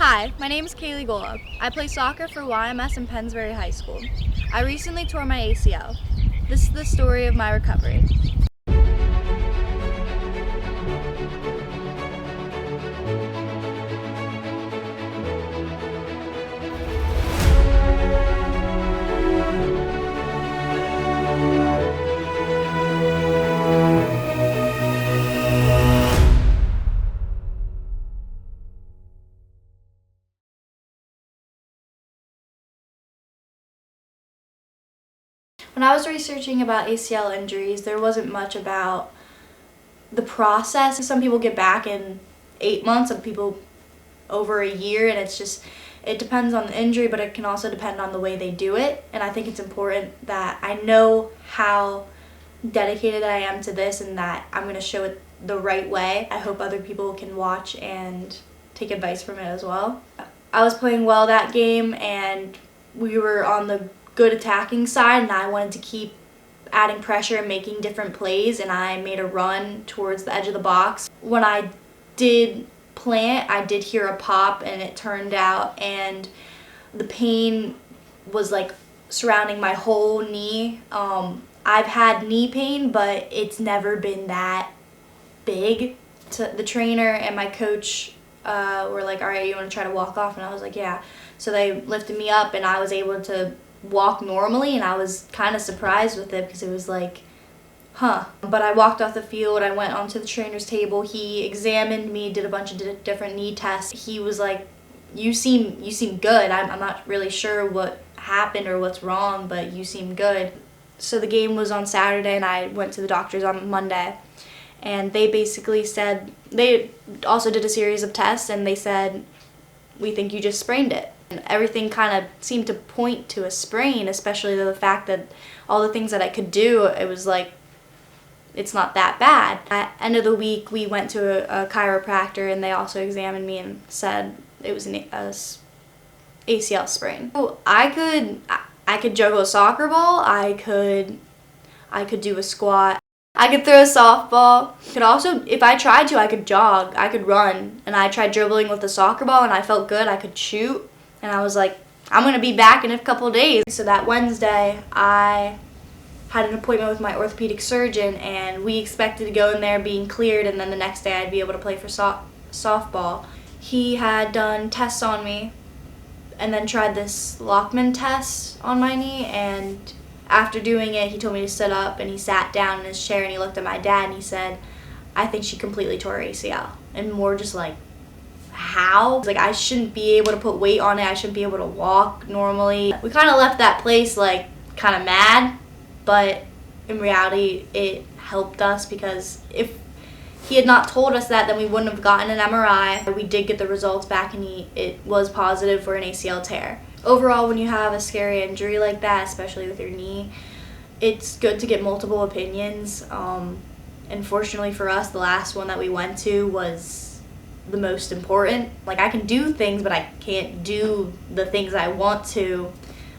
Hi, my name is Kaylee Golub. I play soccer for YMS in Pennsbury High School. I recently tore my ACL. This is the story of my recovery. When I was researching about ACL injuries, there wasn't much about the process. Some people get back in 8 months, some people over a year, and it depends on the injury, but it can also depend on the way they do it. And I think it's important that I know how dedicated I am to this and that I'm going to show it the right way. I hope other people can watch and take advice from it as well. I was playing well that game, and we were on the good attacking side, and I wanted to keep adding pressure and making different plays, and I made a run towards the edge of the box. When I did plant, I did hear a pop, and it turned out, and the pain was like surrounding my whole knee. I've had knee pain, but it's never been that big. The trainer and my coach were like, all right, you want to try to walk off? And I was like, yeah. So they lifted me up, and I was able to walk normally, and I was kind of surprised with it because it was like, But I walked off the field, I went onto the trainer's table, he examined me, did a bunch of different knee tests. He was like, you seem good. I'm not really sure what happened or what's wrong, but you seem good. So the game was on Saturday, and I went to the doctors on Monday, and they basically said, they also did a series of tests, and they said, we think you just sprained it. And everything kind of seemed to point to a sprain, especially the fact that all the things that I could do, it was like, it's not that bad. At the end of the week, we went to a chiropractor, and they also examined me and said it was an ACL sprain. So I could juggle a soccer ball, I could do a squat, I could throw a softball. Could also, if I tried to, I could jog, I could run. And I tried dribbling with the soccer ball, and I felt good. I could shoot, and I was like, I'm going to be back in a couple of days. So that Wednesday, I had an appointment with my orthopedic surgeon, and we expected to go in there being cleared, and then the next day I'd be able to play for softball. He had done tests on me and then tried this Lockman test on my knee, and after doing it, he told me to sit up, and he sat down in his chair, and he looked at my dad, and he said, I think she completely tore her ACL. And more just like, how? Like, I shouldn't be able to put weight on it, I shouldn't be able to walk normally. We kind of left that place like kind of mad, but in reality it helped us, because if he had not told us that, then we wouldn't have gotten an MRI. We did get the results back, and it was positive for an ACL tear. Overall, when you have a scary injury like that, especially with your knee, it's good to get multiple opinions. And fortunately for us, the last one that we went to was the most important. Like, I can do things, but I can't do the things I want to.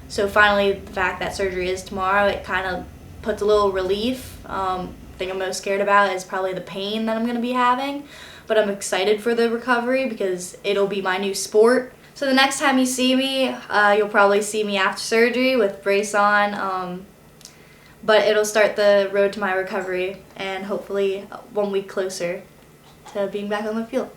So finally, the fact that surgery is tomorrow, it kind of puts a little relief. The thing I'm most scared about is probably the pain that I'm going to be having. But I'm excited for the recovery because it'll be my new sport. So the next time you see me, you'll probably see me after surgery with brace on. But it'll start the road to my recovery, and hopefully 1 week closer to being back on the field.